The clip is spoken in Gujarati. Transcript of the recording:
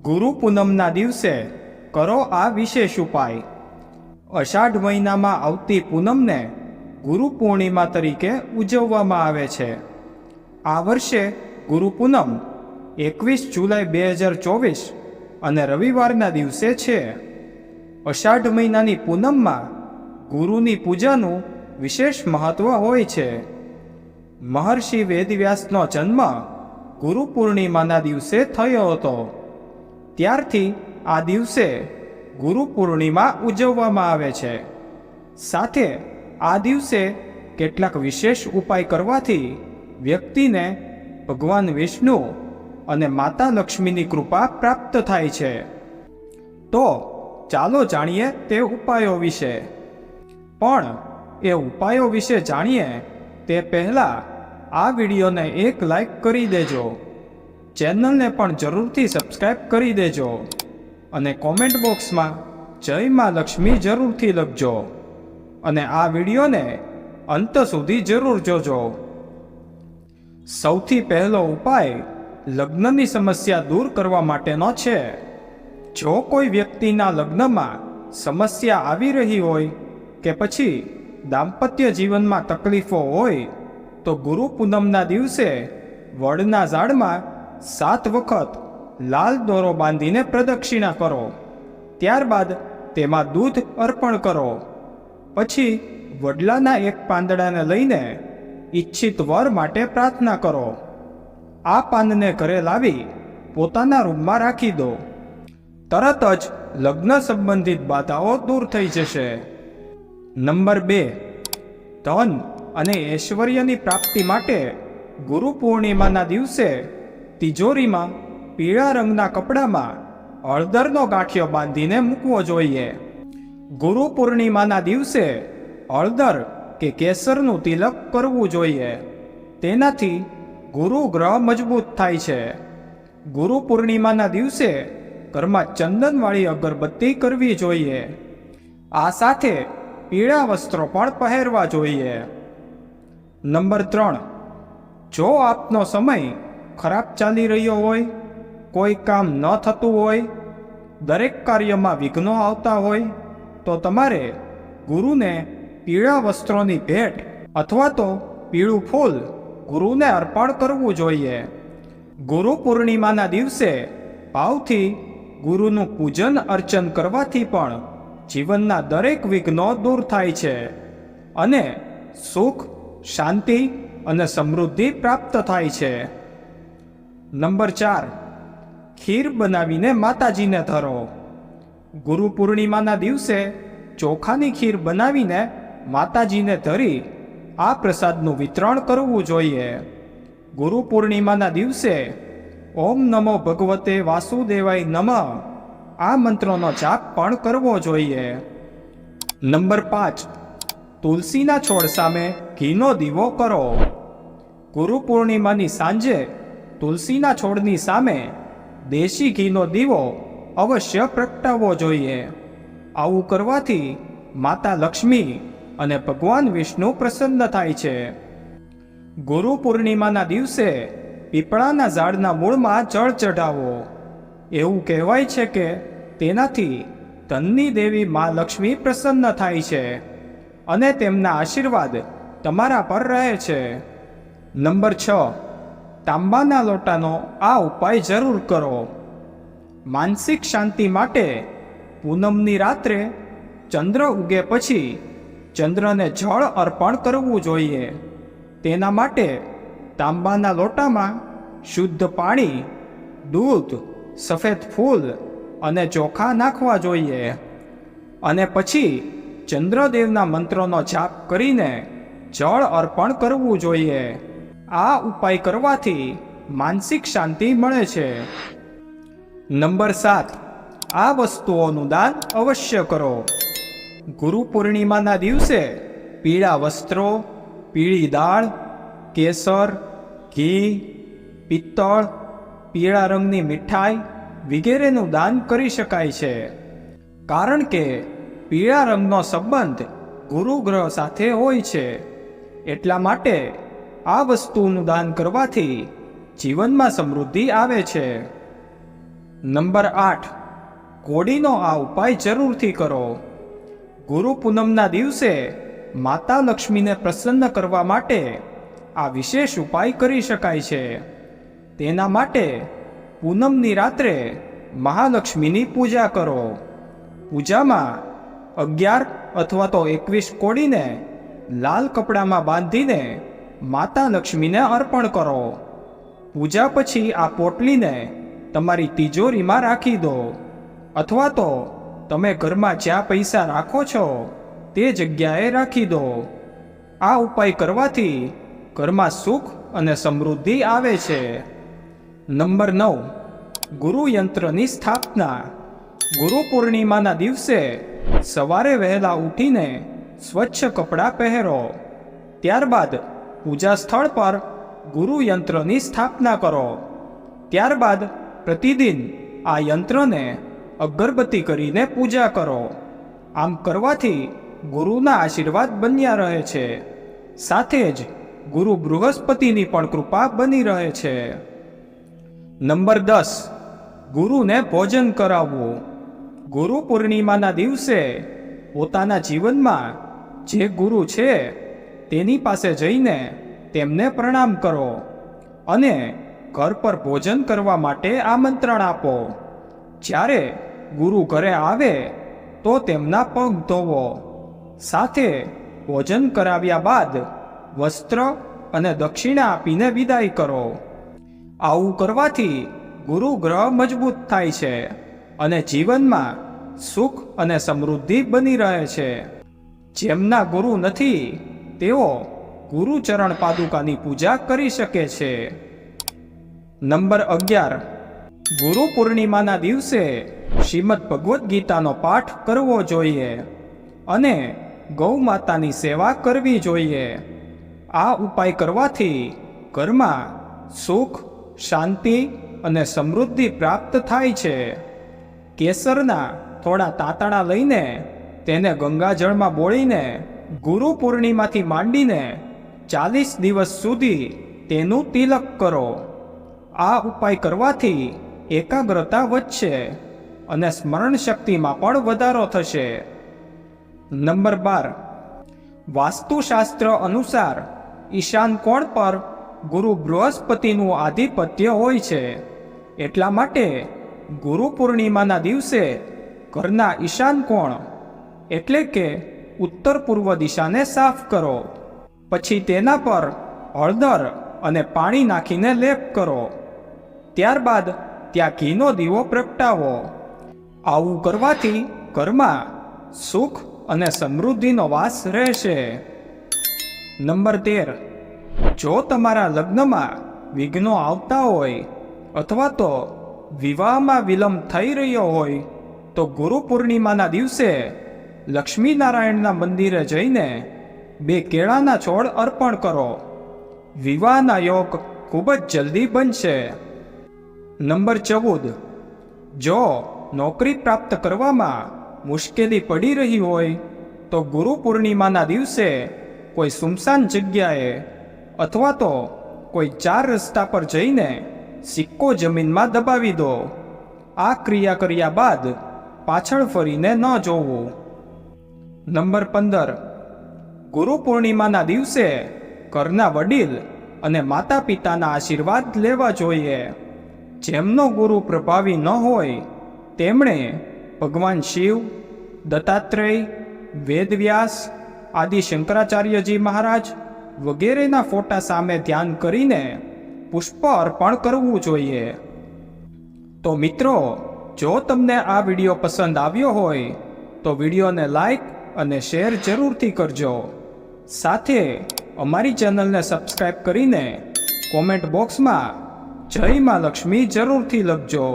ગુરુ પૂનમના દિવસે કરો આ વિશેષ ઉપાય। અષાઢ મહિનામાં આવતી પૂનમને ગુરુ પૂર્ણિમા તરીકે ઉજવવામાં આવે છે। આ વર્ષે ગુરુ પૂનમ 21 જુલાઈ 2024 અને રવિવારના દિવસે છે। અષાઢ મહિનાની પૂનમમાં ગુરુની પૂજાનું વિશેષ મહત્વ હોય છે। મહર્ષિ વેદવ્યાસનો જન્મ ગુરુ પૂર્ણિમાના દિવસે થયો હતો। ત્યારથી આ દિવસે ગુરુ પૂર્ણિમા ઉજવવામાં આવે છે। સાથે આ દિવસે કેટલાક વિશેષ ઉપાય કરવાથી વ્યક્તિને ભગવાન વિષ્ણુ અને માતા લક્ષ્મીની કૃપા પ્રાપ્ત થાય છે। તો ચાલો જાણીએ તે ઉપાયો વિશે। પણ એ ઉપાયો વિશે જાણીએ તે પહેલાં આ વિડીયોને એક લાઈક કરી દેજો, ચેનલને પણ જરૂરથી સબસ્ક્રાઈબ કરી દેજો અને કોમેન્ટ બોક્સમાં જય માં લક્ષ્મી જરૂરથી લખજો અને આ વિડીયોને અંત સુધી જરૂર જોજો। સૌથી પહેલો ઉપાય લગ્નની સમસ્યા દૂર કરવા માટેનો છે। જો કોઈ વ્યક્તિના લગ્નમાં સમસ્યા આવી રહી હોય કે પછી દાંપત્ય જીવનમાં તકલીફો હોય તો ગુરુ પૂનમના દિવસે વડના ઝાડમાં 7 વખત લાલ દોરો બાંધીને પ્રદક્ષિણા કરો। ત્યારબાદ તેમાં દૂધ અર્પણ કરો। પછી વડલાના એક પાંદડાને લઈને ઈચ્છિત વર માટે પ્રાર્થના કરો। આ પાનને ઘરે લાવી પોતાના રૂમમાં રાખી દો। તરત જ લગ્ન સંબંધિત બાધાઓ દૂર થઈ જશે। નંબર 2, ધન અને ઐશ્વર્યની પ્રાપ્તિ માટે ગુરુ પૂર્ણિમાના દિવસે તિજોરીમાં પીળા રંગના કપડામાં હળદરનો ગાંઠિયો બાંધીને મૂકવો જોઈએ। ગુરુ પૂર્ણિમાના દિવસે હળદર કે કેસરનું તિલક કરવું જોઈએ। તેનાથી ગુરુ ગ્રહ મજબૂત થાય છે। ગુરુ પૂર્ણિમાના દિવસે ઘરમાં ચંદનવાળી અગરબત્તી કરવી જોઈએ। આ સાથે પીળા વસ્ત્રો પણ પહેરવા જોઈએ। નંબર 3, જો આપનો સમય ખરાબ ચાલી રહ્યો હોય, કોઈ કામ ન થતું હોય, દરેક કાર્યમાં વિઘ્નો આવતા હોય તો તમારે ગુરુને પીળા વસ્ત્રોની ભેટ અથવા તો પીળું ફૂલ ગુરુને અર્પણ કરવું જોઈએ। ગુરુ પૂર્ણિમાના દિવસે ભાવથી ગુરુનું પૂજન અર્ચન કરવાથી પણ જીવનના દરેક વિઘ્નો દૂર થાય છે અને સુખ, શાંતિ અને સમૃદ્ધિ પ્રાપ્ત થાય છે। નંબર 4, ખીર બનાવીને માતાજીને ધરો। ગુરુ પૂર્ણિમાના દિવસે ચોખાની ખીર બનાવીને માતાજીને ધરી આ પ્રસાદનું વિતરણ કરવું જોઈએ। ગુરુ પૂર્ણિમાના દિવસે ઓમ નમો ભગવતે વાસુદેવાય નમઃ આ મંત્રનો જાપ પણ કરવો જોઈએ। નંબર 5, તુલસીના છોડ સામે ઘીનો દીવો કરો। ગુરુ પૂર્ણિમાની સાંજે તુલસીના છોડની સામે દેશી ઘીનો દીવો અવશ્ય પ્રગટાવવો જોઈએ। આવું કરવાથી માતા લક્ષ્મી અને ભગવાન વિષ્ણુ પ્રસન્ન થાય છે। ગુરુ પૂર્ણિમાના દિવસે પીપળાના ઝાડના મૂળમાં જળ ચઢાવો। એવું કહેવાય છે કે તેનાથી ધનની દેવી મા લક્ષ્મી પ્રસન્ન થાય છે અને તેમના આશીર્વાદ તમારા પર રહે છે। નંબર 6, તાંબાના લોટાનો આ ઉપાય જરૂર કરો। માનસિક શાંતિ માટે પૂનમની રાત્રે ચંદ્ર ઉગે પછી ચંદ્રને જળ અર્પણ કરવું જોઈએ। તેના માટે તાંબાના લોટામાં શુદ્ધ પાણી, દૂધ, સફેદ ફૂલ અને ચોખા નાખવા જોઈએ અને પછી ચંદ્રદેવના મંત્રોનો જાપ કરીને જળ અર્પણ કરવું જોઈએ। આ ઉપાય કરવાથી માનસિક શાંતિ મળે છે। નંબર 7, આ વસ્તુઓનું દાન અવશ્ય કરો। ગુરુ પૂર્ણિમાના દિવસે પીળા વસ્ત્રો, પીળી દાળ, કેસર, ઘી, પિત્તળ, પીળા રંગની મીઠાઈ વગેરેનું દાન કરી શકાય છે। કારણ કે પીળા રંગનો સંબંધ ગુરુ ગ્રહ સાથે હોય છે। એટલા માટે આ વસ્તુનું દાન કરવાથી જીવનમાં સમૃદ્ધિ આવે છે। નંબર 8, કોડીનો આ ઉપાય જરૂરથી કરો. ગુરુ પૂનમના દિવસે માતા લક્ષ્મીને પ્રસન્ન કરવા માટે આ વિશેષ ઉપાય કરી શકાય છે. તેના માટે પૂનમની રાત્રે મહાલક્ષ્મીની પૂજા કરો. પૂજામાં 11 અથવા તો 21 કોડીને લાલ કપડામાં બાંધીને માતા લક્ષ્મીને અર્પણ કરો. પૂજા પછી આ પોટલીને તમારી તિજોરીમાં રાખી દો, અથવા તો તમે ઘરમાં જ્યાં પૈસા રાખો છો તે જગ્યાએ રાખી દો. આ ઉપાય કરવાથી ઘરમાં સુખ અને સમૃદ્ધિ આવે છે. નંબર 9, ગુરુ યંત્રની સ્થાપના. ગુરુ પૂર્ણિમાના દિવસે સવારે વહેલા ઉઠીને સ્વચ્છ કપડાં પહેરો. ત્યારબાદ પૂજા સ્થળ પર ગુરુ યંત્રની સ્થાપના કરો. ત્યારબાદ પ્રતિદિન આ યંત્રને અગરબત્તી કરીને પૂજા કરો. આમ કરવાથી ગુરુના આશીર્વાદ બન્યા રહે છે. સાથે જ ગુરુ બૃહસ્પતિની પણ કૃપા બની રહે છે. નંબર 10, ગુરુને ભોજન કરાવવું. ગુરુ પૂર્ણિમાના દિવસે પોતાના જીવનમાં જે ગુરુ છે તેની પાસે જઈને તેમને પ્રણામ કરો અને ઘર પર ભોજન કરવા માટે આમંત્રણ આપો. જ્યારે ગુરુ ઘરે આવે તો તેમના પગ ધોવો. સાથે ભોજન કરાવ્યા બાદ વસ્ત્ર અને દક્ષિણા આપીને વિદાય કરો. આવું કરવાથી ગુરુ ગ્રહ મજબૂત થાય છે અને જીવનમાં સુખ અને સમૃદ્ધિ બની રહે છે. જેમના ગુરુ નથી તેઓ ગુરુ ચરણ પાદુકાની પૂજા કરી શકે છે. નંબર 11, ગુરુ પૂર્ણિમાના દિવસે શ્રીમદ ભગવદ્ ગીતાનો પાઠ કરવો જોઈએ અને ગૌ માતાની સેવા કરવી જોઈએ. આ ઉપાય કરવાથી ઘરમાં સુખ, શાંતિ અને સમૃદ્ધિ પ્રાપ્ત થાય છે. કેસરના થોડા તાંતણા લઈને તેને ગંગાજળમાં બોળીને ગુરુ પૂર્ણિમાથી માંડીને 40 દિવસ સુધી તેનું તિલક કરો. આ ઉપાય કરવાથી એકાગ્રતા વધશે અને સ્મરણ શક્તિમાં પણ વધારો થશે. નંબર 12, વાસ્તુશાસ્ત્ર અનુસાર ઈશાન કોણ પર ગુરુ બૃહસ્પતિનું આધિપત્ય હોય છે. એટલા માટે ગુરુ પૂર્ણિમાના દિવસે ઘરના ઈશાન કોણ એટલે કે ઉત્તર પૂર્વ દિશાને સાફ કરો. પછી તેના પર હળદર અને પાણી નાખીને લેપ કરો. ત્યારબાદ ત્યાં ઘીનો દીવો પ્રગટાવો. આવું કરવાથી ઘરમાં સુખ અને સમૃદ્ધિનો વાસ રહેશે. નંબર 13, જો તમારા લગ્નમાં વિઘ્નો આવતા હોય અથવા તો વિવાહમાં વિલંબ થઈ રહ્યો હોય તો ગુરુ પૂર્ણિમાના દિવસે લક્ષ્મીનારાયણના મંદિરે જઈને 2 કેળાના છોડ અર્પણ કરો. વિવાહના યોગ ખૂબ જ જલ્દી બનશે. નંબર 14, જો નોકરી પ્રાપ્ત કરવામાં મુશ્કેલી પડી રહી હોય તો ગુરુ પૂર્ણિમાના દિવસે કોઈ સુમસાન જગ્યાએ અથવા તો કોઈ 4 રસ્તા પર જઈને સિક્કો જમીનમાં દબાવી દો. આ ક્રિયા કર્યા બાદ પાછળ ફરીને ન જોવું. નંબર 15, ગુરુ પૂર્ણિમાના દિવસે ઘરના વડીલ અને માતા પિતાના આશીર્વાદ લેવા જોઈએ. જેમનો ગુરુ પ્રભાવી ન હોય તેમણે ભગવાન શિવ, દત્તાત્રેય, વેદવ્યાસ, આદિ શંકરાચાર્યજી મહારાજ વગેરેના ફોટા સામે ધ્યાન કરીને પુષ્પ અર્પણ કરવું જોઈએ. તો મિત્રો, જો તમને આ વિડીયો પસંદ આવ્યો હોય તો વિડીયોને લાઈક અને શેર જરૂરથી કરજો. સાથે અમારી ચેનલને સબસ્ક્રાઈબ કરીને કોમેન્ટ બોક્સમાં જય માં લક્ષ્મી જરૂરથી લખજો.